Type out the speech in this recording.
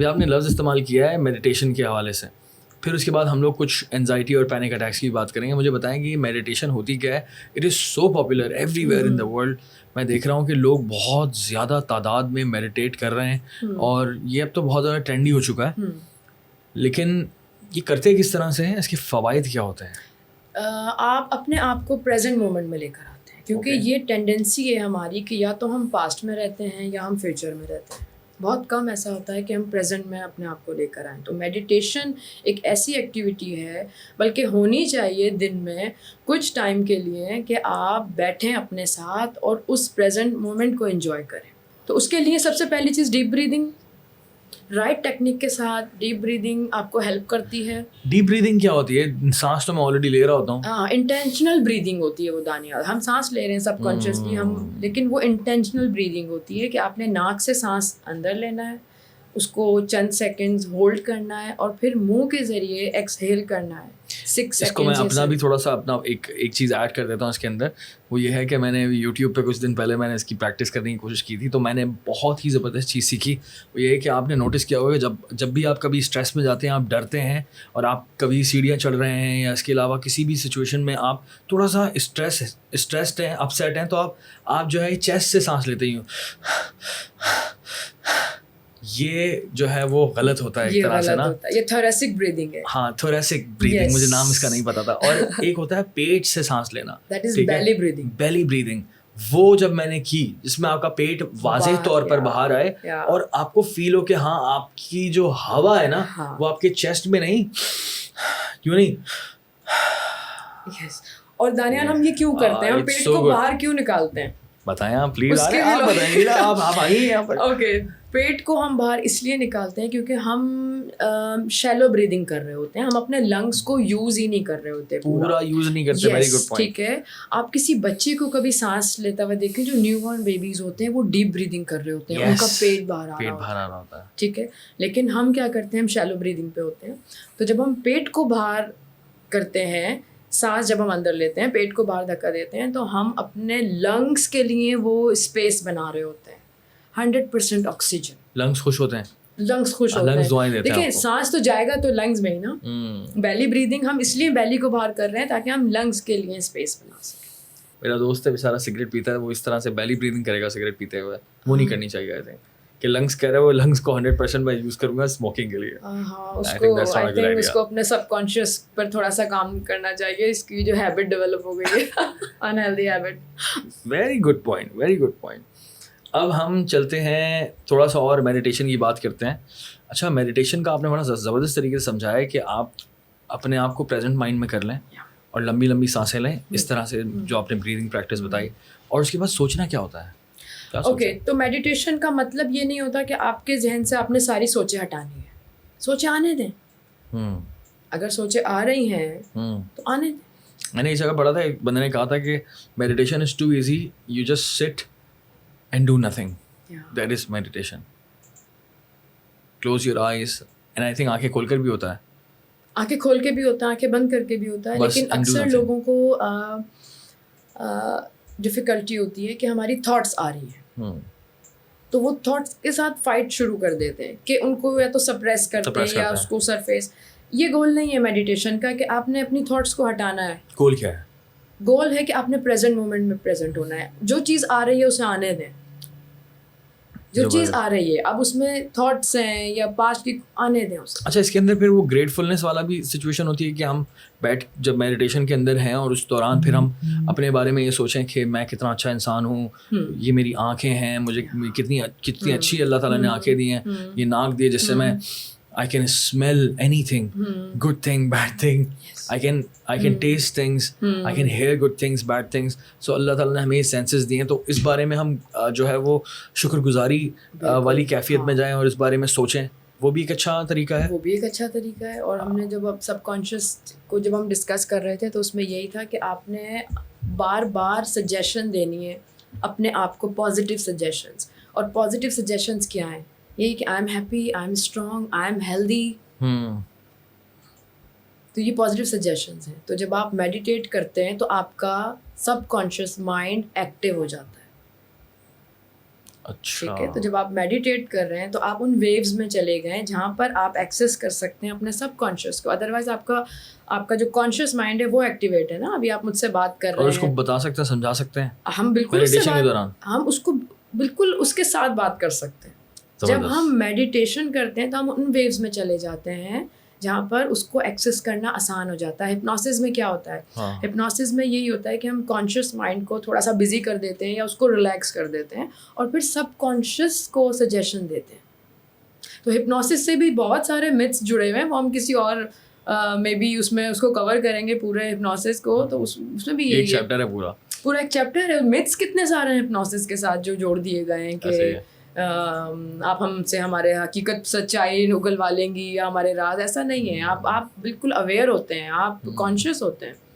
ابھی آپ نے لفظ استعمال کیا ہے میڈیٹیشن کے حوالے سے, پھر اس کے بعد ہم لوگ کچھ انزائٹی اور پینک اٹیکس کی بات کریں گے. مجھے بتائیں کہ یہ میڈیٹیشن ہوتی کیا ہے؟ It is so popular every where in the world. میں دیکھ رہا ہوں کہ لوگ بہت زیادہ تعداد میں میڈیٹیٹ کر رہے ہیں, اور یہ اب تو بہت زیادہ ٹرینڈی ہو چکا ہے. لیکن یہ کرتے کس طرح سے ہیں؟ اس کے فوائد کیا ہوتے ہیں؟ آپ اپنے آپ کو پریزنٹ مومنٹ میں لے کر آتے ہیں, کیونکہ یہ ٹینڈنسی ہے ہماری کہ یا تو ہم پاسٹ میں رہتے ہیں یا ہم فیوچر میں رہتے ہیں. بہت کم ایسا ہوتا ہے کہ ہم پریزنٹ میں اپنے آپ کو لے کر آئیں. تو میڈیٹیشن ایک ایسی ایکٹیویٹی ہے, بلکہ ہونی چاہیے دن میں کچھ ٹائم کے لیے, کہ آپ بیٹھیں اپنے ساتھ اور اس پریزنٹ مومنٹ کو انجوائے کریں. تو اس کے لیے سب سے پہلی چیز ڈیپ بریدنگ, رائٹ ٹیکنیک کے ساتھ ڈیپ بریدنگ آپ کو ہیلپ کرتی ہے. ڈیپ بریدنگ کیا ہوتی ہے؟ سانس تو میں آلریڈی لے رہا ہوتا ہوں. ہاں, انٹینشنل بریدنگ ہوتی ہے وہ دانیال. ہم سانس لے رہے ہیں سب کانشیسلی ہم, لیکن وہ انٹینشنل بریدنگ ہوتی ہے کہ آپ نے ناک سے سانس اندر لینا ہے, اس کو چند سیکنڈز ہولڈ کرنا ہے, اور پھر منہ کے ذریعے ایکسہیل کرنا ہے 6 سیکنڈ. اس کو میں اپنا بھی تھوڑا سا اپنا ایک چیز ایڈ کر دیتا ہوں اس کے اندر. وہ یہ ہے کہ میں نے یوٹیوب پہ کچھ دن پہلے میں نے اس کی پریکٹس کرنے کی کوشش کی تھی, تو میں نے بہت ہی زبردست چیز سیکھی. وہ یہ ہے کہ آپ نے نوٹس کیا ہوگا جب بھی آپ کبھی اسٹریس میں جاتے ہیں, آپ ڈرتے ہیں, اور آپ کبھی سیڑھیاں چڑھ رہے ہیں یا اس کے علاوہ کسی بھی سچویشن میں آپ تھوڑا سا اسٹریسڈ ہیں, اپسیٹ ہیں, تو آپ جو ہے چیسٹ سے سانس لیتے ہی ہو. یہ جو ہے وہ غلط ہوتا ہے ایک طرح سے نا. یہ تھوریسک بریدنگ ہے. ہاں, تھوریسک بریدنگ, مجھے نام اس کا نہیں پتا تھا. اور ایک ہوتا ہے پیٹ سے سانس لینا, that is belly breathing. Belly breathing, وہ جب میں نے کی, جس میں آپ کا پیٹ واضح طور پر باہر آئے, اور آپ کو فیل ہو کہ ہاں آپ کی جو ہوا ہے نا وہ آپ کے چیسٹ میں نہیں, کیوں نہیں. اور دانیال ہم یہ کیوں کرتے ہیں؟ ہم پیٹ کو باہر کیوں نکالتے ہیں؟ بتائیں آپ پلیز. آپ بتائیں, آپ آئیے یہاں پر. اوکے, پیٹ کو ہم باہر اس لیے نکالتے ہیں کیونکہ ہم شیلو بریدنگ کر رہے ہوتے ہیں, ہم اپنے لنگس کو یوز ہی نہیں کر رہے ہوتے, پورا یوز نہیں کرتے. Very good point. ٹھیک ہے, آپ کسی بچے کو کبھی سانس لیتا ہوا دیکھیں, جو نیو بورن بیبیز ہوتے ہیں وہ ڈیپ بریدنگ کر رہے ہوتے ہیں, ان کا پیٹ باہر آ رہا ہوتا ہے. ٹھیک ہے, لیکن ہم کیا کرتے ہیں, ہم شیلو بریدنگ پہ ہوتے ہیں. تو جب ہم پیٹ کو باہر کرتے ہیں, سانس جب ہم اندر لیتے ہیں, پیٹ کو باہر دھکا دیتے ہیں, تو ہم اپنے لنگس کے لیے وہ اسپیس بنا رہے ہوتے ہیں. 100% آکسیجن. لنگس خوش ہوتے ہیں, لنگس خوش ہوتے ہیں. دیکھیں سانس تو جائے گا تو لنگس میں ہی نا. بیلی بریدنگ ہم اس لیے بیلی کو باہر کر رہے ہیں تاکہ ہم لنگس کے لیے اسپیس بنا سکیں. میرا دوست ہے بیچارہ سگریٹ پیتا ہے, وہ اس طرح سے بیلی بریدنگ کرے گا سگریٹ پیتے ہوئے. وہ نہیں کرنی چاہیے. آئی تھنک کہ لنگس کہہ رہے ہیں, وہ لنگس کو 100% میں یوز کروں گا اسموکنگ کے لیے. ہاں, اس کو اپنے سب کانشیس پر تھوڑا سا کام کرنا چاہیے. اس کی جو ہیبٹ ڈیولپ ہو گئی ہے, unhealthy habit. Very good point, very good point. اب ہم چلتے ہیں تھوڑا سا اور میڈیٹیشن کی بات کرتے ہیں. اچھا, میڈیٹیشن کا آپ نے بڑا زبردست طریقے سے سمجھایا ہے کہ آپ اپنے آپ کو پریزنٹ مائنڈ میں کر لیں اور لمبی لمبی سانسیں لیں, اس طرح سے جو آپ نے بریدنگ پریکٹس بتائی. اور اس کے بعد سوچنا کیا ہوتا ہے؟ اوکے, تو میڈیٹیشن کا مطلب یہ نہیں ہوتا کہ آپ کے ذہن سے آپ نے ساری سوچیں ہٹانی ہیں. سوچیں آنے دیں. اگر سوچیں آ رہی ہیں تو آنے دیں. میں نے اس جگہ پڑھا تھا, ایک بندے نے کہا تھا کہ meditation is too easy, you just سٹ and do nothing. That is meditation. Close your eyes. And I think آنکھیں کھول کر بھی ہوتا ہے. آنکھیں کھول کے بھی ہوتا ہے, آنکھیں بند کر کے بھی ہوتا ہے. لیکن اکثر لوگوں کو ڈفیکلٹی ہوتی ہے کہ ہماری تھاٹس آ رہی ہیں, تو وہ تھاٹس کے ساتھ فائٹ شروع کر دیتے ہیں کہ ان کو یا تو سپریس کرتے ہیں یا اس کو سرفیس. یہ گول نہیں ہے میڈیٹیشن کا کہ آپ نے اپنی تھاٹس کو ہٹانا ہے. گول کیا ہے؟ گول ہے کہ آپ نے پریزنٹ مومنٹ میں پریزنٹ ہونا ہے. جو چیز آ رہی ہے اسے آنے دیں. جو چیز آ رہی ہے, اب اس میں تھاٹس ہیں یا پاسٹ کی, آنے دیں اسے. اچھا, اس کے اندر پھر وہ گریٹفلنس والا بھی سچویشن ہوتی ہے کہ ہم جب میڈیٹیشن کے اندر ہیں اور اس دوران پھر ہم اپنے بارے میں یہ سوچیں کہ میں کتنا اچھا انسان ہوں, یہ میری آنکھیں ہیں, مجھے کتنی اچھی اللہ تعالیٰ نے آنکھیں دی ہیں, یہ ناک دی ہے جس سے میں I can smell anything, good thing, bad thing. I can taste things. I can hear good things, bad things. So اللہ تعالیٰ نے ہمیں یہ سینسز دیے ہیں, تو اس بارے میں ہم جو ہے وہ شکر گزاری والی کیفیت میں جائیں اور اس بارے میں سوچیں. وہ بھی ایک اچھا طریقہ ہے. وہ بھی ایک اچھا طریقہ ہے. اور ہم نے جب اب سب کانشیس کو جب ہم ڈسکس کر رہے تھے تو اس میں یہی تھا کہ آپ نے بار بار سجیشن دینی ہے اپنے آپ کو, پازیٹیو سجیشنس. اور پازیٹیو سجیشنس کیا ہیں؟ یہی کہ I am happy, I am strong, I am healthy. تو یہ پازیٹیو سجیشنز ہیں. تو جب آپ میڈیٹیٹ کرتے ہیں تو آپ کا سب کانشیس مائنڈ ایکٹیو ہو جاتا ہے. اچھا ٹھیک ہے. تو جب آپ میڈیٹیٹ کر رہے ہیں تو آپ ان ویوز میں چلے گئے جہاں پر آپ ایکسیس کر سکتے ہیں اپنے سب کانشیس کو. ادروائز آپ کا جو کانشیس مائنڈ ہے وہ ایکٹیویٹ ہے نا. ابھی آپ مجھ سے بات کر اور رہے اس کو ہیں, بتا سکتے ہیں, سمجھا سکتے ہیں ہم بالکل اس سے میڈیٹیشن کے دوران. ہم اس کو بالکل اس کے ساتھ بات کر سکتے ہیں. جب ہم میڈیٹیشن کرتے ہیں تو ہم ان ویوز میں چلے جاتے ہیں جہاں پر اس کو ایکسیس کرنا آسان ہو جاتا ہے. ہپنوسس میں کیا ہوتا ہے, ہپنوسس میں یہی ہوتا ہے کہ ہم کانشیس مائنڈ کو تھوڑا سا بزی کر دیتے ہیں یا اس کو ریلیکس کر دیتے ہیں اور پھر سب کانشیس کو سجیشن دیتے ہیں. تو ہپنوسس سے بھی بہت سارے متس جڑے ہوئے ہیں, وہ ہم کسی اور مے بی اس میں اس کو کور کریں گے پورے ہپنوسس کو. تو اس میں بھی ایک چیپٹر ہے پورا ایک چیپٹر ہے. متس کتنے سارے ہیں ہپنوسس کے ساتھ جو جوڑ دیے گئے ہیں کہ آپ ہم سے ہمارے حقیقت سچائی اگلوا لیں گی یا ہمارے راز. ایسا نہیں ہے. آپ بالکل اویئر ہوتے ہیں, آپ کانشیس ہوتے ہیں.